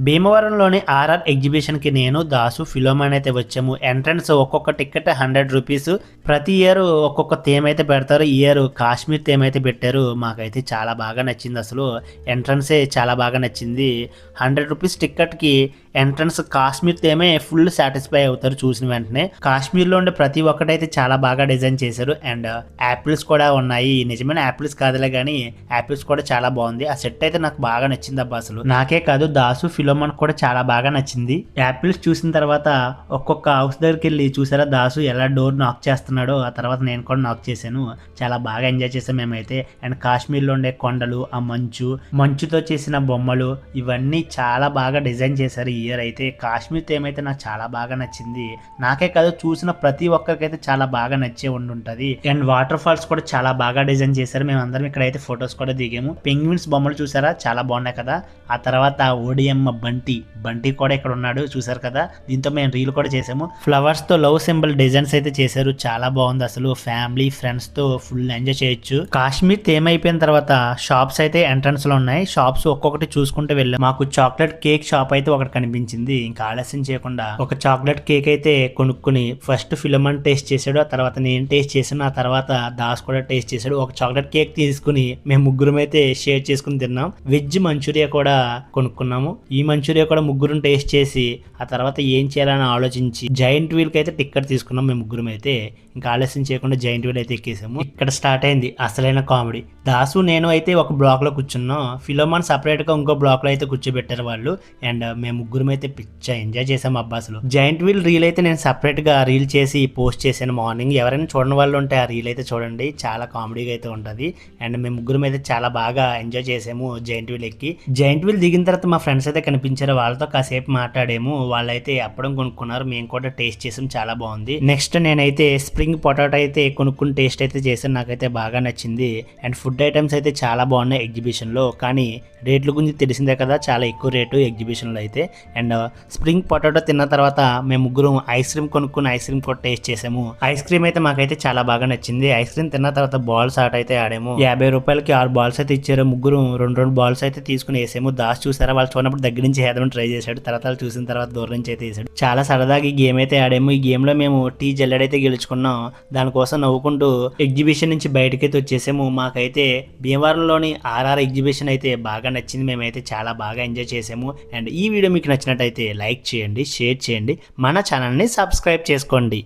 భీమవరంలోని RR ఎగ్జిబిషన్కి నేను Dasu Philemon అయితే వచ్చాము. ఎంట్రన్స్ ఒక్కొక్క టికెట్ 100 రూపీస్. ప్రతి ఇయర్ ఒక్కొక్క థీమ్ అయితే పెడతారు. ఈ ఇయర్ కాశ్మీర్ థీమ్ అయితే పెట్టారు. మాకైతే చాలా బాగా నచ్చింది. అసలు ఎంట్రన్సే చాలా బాగా నచ్చింది. 100 రూపీస్ టికెట్కి ఎంట్రన్స్ కాశ్మీర్ థీమే ఫుల్ సాటిస్ఫై అవుతారు చూసిన వెంటనే. కాశ్మీర్లో ఉండే ప్రతి ఒక్కటైతే చాలా బాగా డిజైన్ చేశారు. అండ్ యాపిల్స్ కూడా ఉన్నాయి. నిజమైన యాపిల్స్ కాదులే కానీ యాపిల్స్ కూడా చాలా బాగుంది. ఆ సెట్ అయితే నాకు బాగా నచ్చింది అబ్బా. అసలు నాకే కాదు దాసు ఫిలోమన్ కూడా చాలా బాగా నచ్చింది. యాపిల్స్ చూసిన తర్వాత ఒక్కొక్క హౌస్ దగ్గరికి వెళ్ళి చూసారా దాసు ఎలా డోర్ నాక్ చేస్తున్నాడో, ఆ తర్వాత నేను కూడా నాక్ చేశాను. చాలా బాగా ఎంజాయ్ చేసాం మేమైతే. అండ్ కాశ్మీర్లో ఉండే కొండలు, ఆ మంచుతో చేసిన బొమ్మలు ఇవన్నీ చాలా బాగా డిజైన్ చేశారు. ఈ ఇయర్ అయితే కాశ్మీర్ థీమ్ అయితే నాకు చాలా బాగా నచ్చింది. నాకే కాదు చూసిన ప్రతి ఒక్కరికైతే చాలా బాగా నచ్చే ఉండుంటది. అండ్ వాటర్ ఫాల్స్ కూడా చాలా బాగా డిజైన్ చేశారు. మేము అందరం ఇక్కడైతే ఫొటోస్ కూడా దిగాము. పెంగ్విన్స్ బొమ్మలు చూసారా చాలా బాగున్నాయి కదా. ఆ తర్వాత ఓడిఎమ్మ బంటి కూడా ఇక్కడ ఉన్నాడు చూసారు కదా. దీంతో మేము రీల్ కూడా చేసాము. ఫ్లవర్స్ తో లవ్ సింబల్ డిజైన్స్ అయితే చేశారు. చాలా బాగుంది. అసలు ఫ్యామిలీ ఫ్రెండ్స్ తో ఫుల్ ఎంజాయ్ చేయొచ్చు. కాశ్మీర్ థీమ్ అయిపోయిన తర్వాత షాప్స్ అయితే ఎంట్రన్స్ లో ఉన్నాయి. షాప్స్ ఒక్కొక్కటి చూసుకుంటూ వెళ్ళాం. మాకు చాక్లెట్ కేక్ షాప్ అయితే ఒకటి కనిపించింది. ఇంకా ఆలస్యం చేయకుండా ఒక చాక్లెట్ కేక్ అయితే కొనుక్కుని ఫస్ట్ ఫిలమన్ టేస్ట్ చేశాడు. ఆ తర్వాత నేను టేస్ట్ చేశాను. ఆ తర్వాత దాస్ కూడా టేస్ట్ చేశాడు. ఒక చాక్లెట్ కేక్ తీసుకుని మేము ముగ్గురం అయితే షేర్ చేసుకుని తిన్నాం. వెజ్ మంచూరియా కూడా కొనుక్కున్నాము. ఈ మంచూరియా కూడా ముగ్గురం టేస్ట్ చేసి ఆ తర్వాత ఏం చేయాలని ఆలోచించి జైంట్ వీల్ కి అయితే టికెట్ తీసుకున్నాం మేము ముగ్గురం అయితే. ఇంకా ఆలస్యం చేయకుండా జైంట్ వీల్ అయితే ఎక్కేసాము. ఇక్కడ స్టార్ట్ అయింది అసలైన కామెడీ. దాసు నేను అయితే ఒక బ్లాక్ లో కూర్చున్నాం. ఫిలోమన్ సపరేట్ గా ఇంకో బ్లాక్ లో అయితే కూర్చోబెట్టారు వాళ్ళు. అండ్ మేము ముగ్గురం అయితే పిచ్చ ఎంజాయ్ చేసాము అబ్బా. అసలు జైంట్ వీల్ రీల్ అయితే నేను సపరేట్ గా రీల్ చేసి పోస్ట్ చేశాను మార్నింగ్. ఎవరైనా చూడని వాళ్ళు ఉంటే ఆ రీల్ అయితే చూడండి. చాలా కామెడీగా అయితే ఉంటది. అండ్ మేము ముగ్గురం అయితే చాలా బాగా ఎంజాయ్ చేసాము జైంట్ వీల్ ఎక్కి. జైంట్ వీల్ దిగిన తర్వాత మా ఫ్రెండ్స్ అయితే కనిపించారు. వాళ్ళతో కాసేపు మాట్లాడాము. వాళ్ళైతే అప్పడం కొనుక్కున్నారు. మేము కూడా టేస్ట్ చేసాం. చాలా బాగుంది. నెక్స్ట్ నేనైతే స్ప్రింగ్ పొటాటో అయితే కొనుక్కుని టేస్ట్ అయితే చేశాను. నాకైతే బాగా నచ్చింది. అండ్ ఫుడ్ ఐటమ్స్ అయితే చాలా బాగున్నాయి ఎగ్జిబిషన్ లో. కానీ రేట్ల గురించి తెలిసిందే కదా, చాలా ఎక్కువ రేటు ఎగ్జిబిషన్ లో అయితే. అండ్ స్ప్రింగ్ పొటాటో తిన్న తర్వాత మేము ముగ్గురం ఐస్ క్రీమ్ కొనుక్కుని ఐస్ క్రీమ్ కూడా టేస్ట్ చేసాము. ఐస్ క్రీమ్ అయితే మాకైతే చాలా బాగా నచ్చింది. ఐస్ క్రీమ్ తిన్న తర్వాత బాల్స్ ఆట అయితే ఆడాము. 50 రూపాయలకి 6 బాల్స్ అయితే ఇచ్చారు. ముగ్గురు రెండు బాల్స్ అయితే తీసుకుని వేసాము. దాస్ చూసారా, వాళ్ళు చూడనప్పుడు దగ్గర నుంచి వేద్దామని ట్రై చేశాడు. తర్వాత చూసిన తర్వాత దూరం నుంచి అయితే వేసాడు. చాలా సరదాగా ఈ గేమ్ అయితే ఆడాము. ఈ గేమ్ లో మేము టీ జల్లెడైతే గెలుచుకున్నాం. దానికోసం నవ్వుకుంటూ ఎగ్జిబిషన్ నుంచి బయటకైతే వచ్చేసాము. మాకైతే భీమవరంలోని ఆర్ఆర్ ఎగ్జిబిషన్ అయితే బాగా నచ్చింది. మేమైతే చాలా బాగా ఎంజాయ్ చేసాము. అండ్ ఈ వీడియో మీకు నచ్చినట్టయితే లైక్ చేయండి, షేర్ చేయండి, మన ఛానల్ని సబ్స్క్రైబ్ చేసుకోండి.